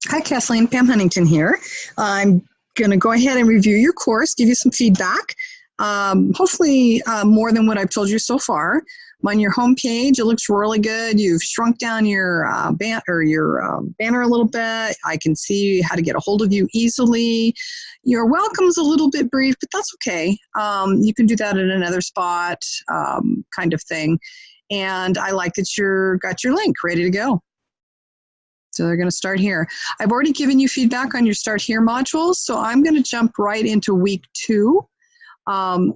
Hi, Kathleen. Pam Huntington here. I'm going to go ahead and review your course, give you some feedback, hopefully more than what I've told you so far. On your home page, it looks really good. You've shrunk down your banner a little bit. I can see how to get a hold of you easily. Your welcome's a little bit brief, but that's okay. You can do that in another spot, kind of thing. And I like that you've got your link ready to go. So they're going to start here. I've already given you feedback on your Start Here modules, so I'm going to jump right into week 2.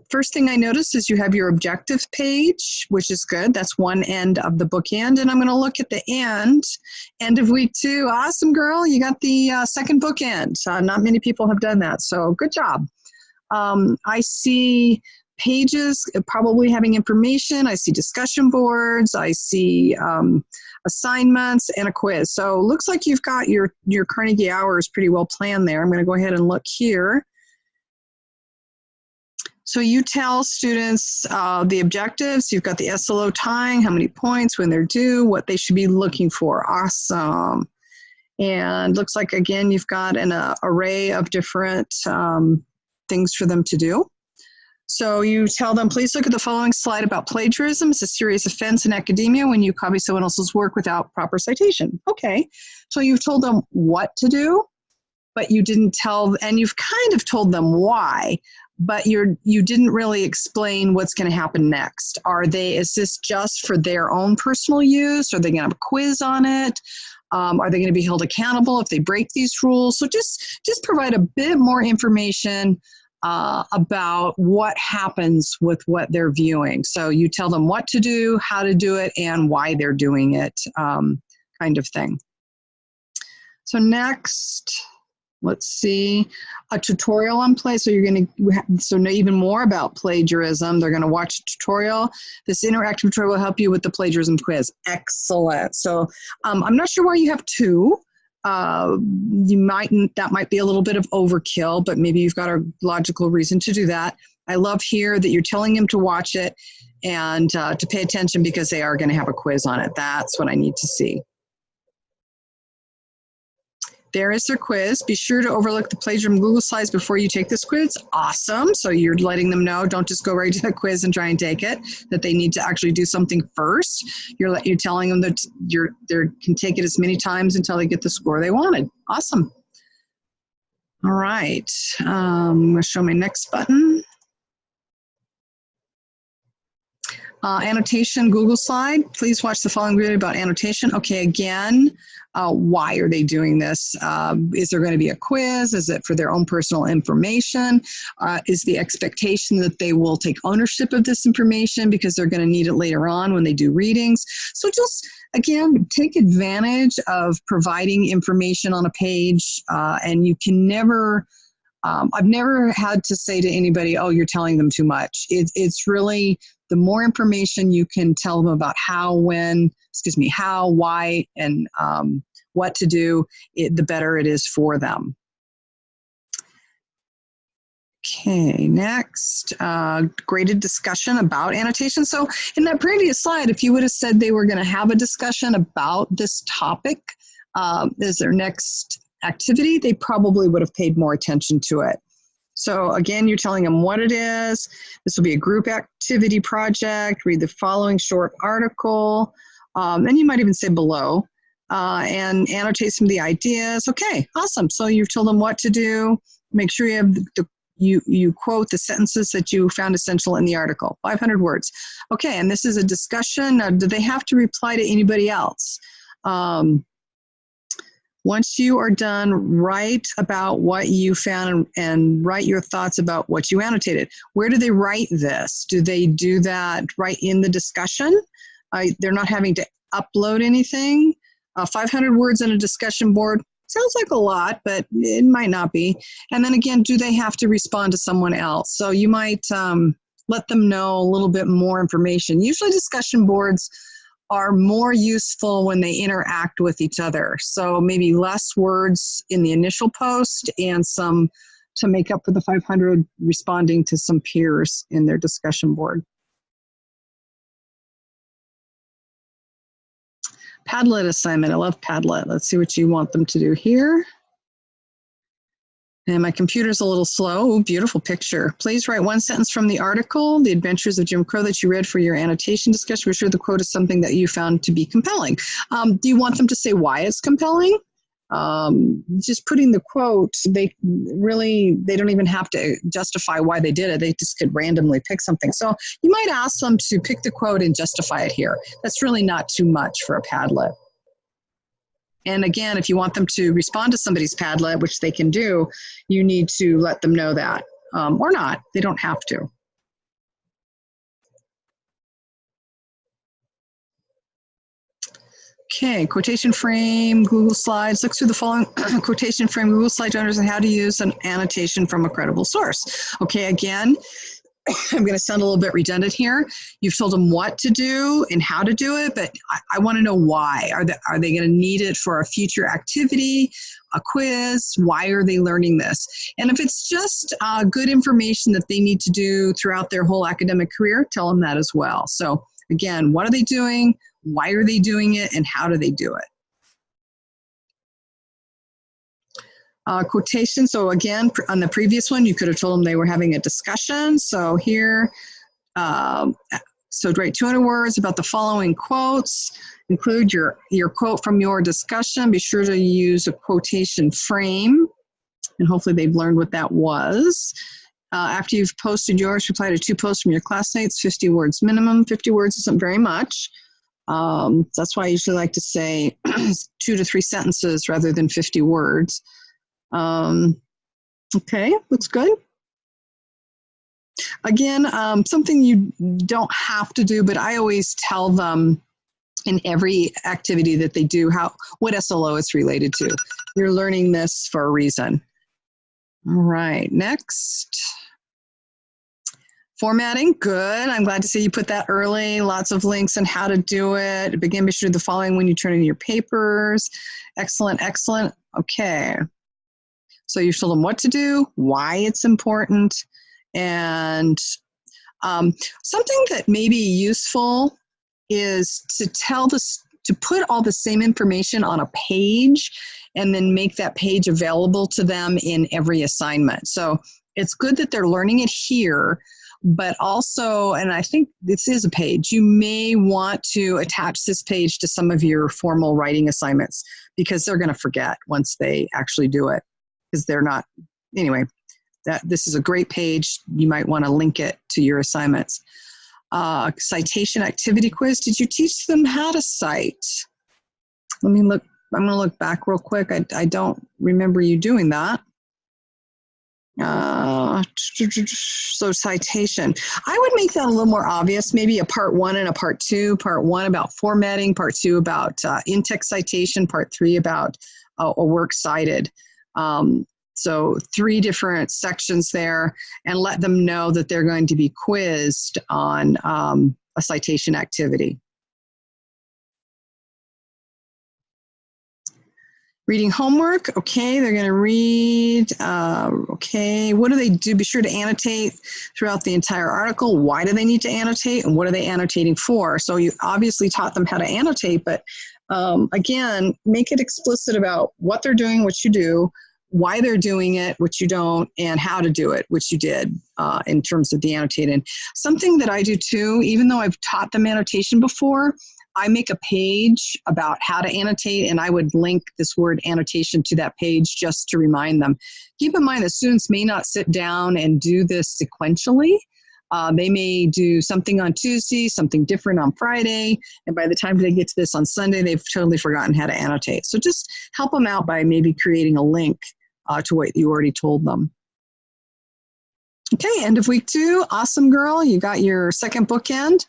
First thing I noticed is you have your objective page, which is good. That's one end of the bookend, and I'm going to look at the end of week 2. Awesome, girl. You got the second bookend. Not many people have done that, so good job. I see pages probably having information. I see discussion boards. I see assignments and a quiz. So it looks like you've got your Carnegie hours pretty well planned there. I'm going to go ahead and look here. So you tell students the objectives. You've got the SLO tying, how many points, when they're due, what they should be looking for. Awesome. And looks like, again, you've got an array of different things for them to do. So you tell them, please look at the following slide about plagiarism. It's a serious offense in academia when you copy someone else's work without proper citation. Okay, so you've told them what to do, but you didn't tell, and you've kind of told them why, but you didn't really explain what's going to happen next. Is this just for their own personal use? Are they going to have a quiz on it? Are they going to be held accountable if they break these rules? So just provide a bit more information about what happens with what they're viewing. So you tell them what to do, how to do it, and why they're doing it, kind of thing. So next, let's see, a tutorial on play. So so know even more about plagiarism. They're going to watch a tutorial. This interactive tutorial will help you with the plagiarism quiz. Excellent. So I'm not sure why you have 2. That might be a little bit of overkill, but maybe you've got a logical reason to do that. I love here that you're telling them to watch it and to pay attention because they are going to have a quiz on it. That's what I need to see. There is their quiz. Be sure to overlook the plagiarism Google slides before you take this quiz. Awesome. So you're letting them know, don't just go right to the quiz and try and take it, that they need to actually do something first. You're telling them that they can take it as many times until they get the score they wanted. Awesome. All right. I'm going to show my next button. Annotation Google slide. Please watch the following video about annotation. Okay, again, why are they doing this? Is there going to be a quiz? Is it for their own personal information? Is the expectation that they will take ownership of this information because they're going to need it later on when they do readings? So just, again, take advantage of providing information on a page, and you can never, I've never had to say to anybody, oh, you're telling them too much. It's really, the more information you can tell them about how, why, and what to do, the better it is for them. Okay, next, graded discussion about annotation. So in that previous slide, if you would have said they were going to have a discussion about this topic as their next activity, they probably would have paid more attention to it. So again, you're telling them what it is. This will be a group activity project. Read the following short article. And you might even say below. And annotate some of the ideas. Okay, awesome. So you've told them what to do. Make sure you have you quote the sentences that you found essential in the article. 500 words. Okay, and this is a discussion. Now, do they have to reply to anybody else? Once you are done, write about what you found and write your thoughts about what you annotated. Where do they write this? Do they do that right in the discussion? They're not having to upload anything. 500 words in a discussion board sounds like a lot, but it might not be. And then again, do they have to respond to someone else? So you might let them know a little bit more information. Usually discussion boards are more useful when they interact with each other. So maybe less words in the initial post and some to make up for the 500 responding to some peers in their discussion board. Padlet assignment. I love Padlet. Let's see what you want them to do here. And my computer's a little slow. Ooh, beautiful picture. Please write one sentence from the article, The Adventures of Jim Crow, that you read for your annotation discussion. Be sure the quote is something that you found to be compelling. Do you want them to say why it's compelling? Just putting the quote, they don't even have to justify why they did it. They just could randomly pick something. So you might ask them to pick the quote and justify it here. That's really not too much for a Padlet. And again, if you want them to respond to somebody's Padlet, which they can do, you need to let them know that, or not. They don't have to. Okay, quotation frame, Google Slides. Look through the following quotation frame, Google Slide to understand how to use an annotation from a credible source. Okay, again, I'm going to sound a little bit redundant here. You've told them what to do and how to do it, but I want to know why. Are they going to need it for a future activity, a quiz? Why are they learning this? And if it's just good information that they need to do throughout their whole academic career, tell them that as well. So again, what are they doing? Why are they doing it? And how do they do it? Quotation. So again, on the previous one, you could have told them they were having a discussion. So here, so write 200 words about the following quotes. Include your quote from your discussion. Be sure to use a quotation frame. And hopefully they've learned what that was. After you've posted yours, reply to 2 posts from your classmates, 50 words minimum. 50 words isn't very much. That's why I usually like to say 2 to 3 sentences rather than 50 words. Okay, looks good. Again, something you don't have to do, but I always tell them in every activity that they do what SLO it's related to. You're learning this for a reason. All right, next. Formatting, good. I'm glad to see you put that early. Lots of links on how to do it. Begin, be sure to do the following when you turn in your papers. Excellent, excellent. Okay. So you've told them what to do, why it's important, and something that may be useful is to put all the same information on a page and then make that page available to them in every assignment. So it's good that they're learning it here, but also, and I think this is a page, you may want to attach this page to some of your formal writing assignments because they're going to forget once they actually do it. Because they're not, anyway, this is a great page. You might want to link it to your assignments. Citation activity quiz. Did you teach them how to cite? Let me look, I'm going to look back real quick. I don't remember you doing that. So citation. I would make that a little more obvious, maybe a part 1 and a part 2. Part 1 about formatting, part 2 about in-text citation, part 3 about a work cited. So 3 different sections there, and let them know that they're going to be quizzed on a citation activity. Reading homework, okay, they're going to read, okay, what do they do? Be sure to annotate throughout the entire article. Why do they need to annotate, and what are they annotating for? So you obviously taught them how to annotate, but again, make it explicit about what they're doing, what you do, why they're doing it, which you don't, and how to do it, which you did in terms of the annotating. Something that I do too, even though I've taught them annotation before, I make a page about how to annotate, and I would link this word annotation to that page just to remind them. Keep in mind that students may not sit down and do this sequentially. They may do something on Tuesday, something different on Friday, and by the time they get to this on Sunday, they've totally forgotten how to annotate. So just help them out by maybe creating a link to what you already told them. Okay, end of week 2. Awesome, girl. You got your second bookend.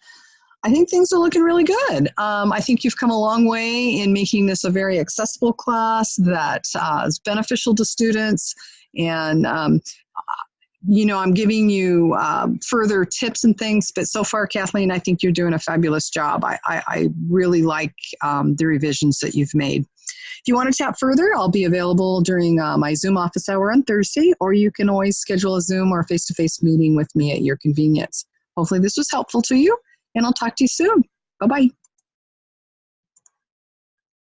I think things are looking really good. I think you've come a long way in making this a very accessible class that is beneficial to students. And, you know, I'm giving you further tips and things, but so far, Kathleen, I think you're doing a fabulous job. I really like the revisions that you've made. If you want to chat further, I'll be available during my Zoom office hour on Thursday, or you can always schedule a Zoom or face-to-face meeting with me at your convenience. Hopefully this was helpful to you, and I'll talk to you soon. Bye-bye.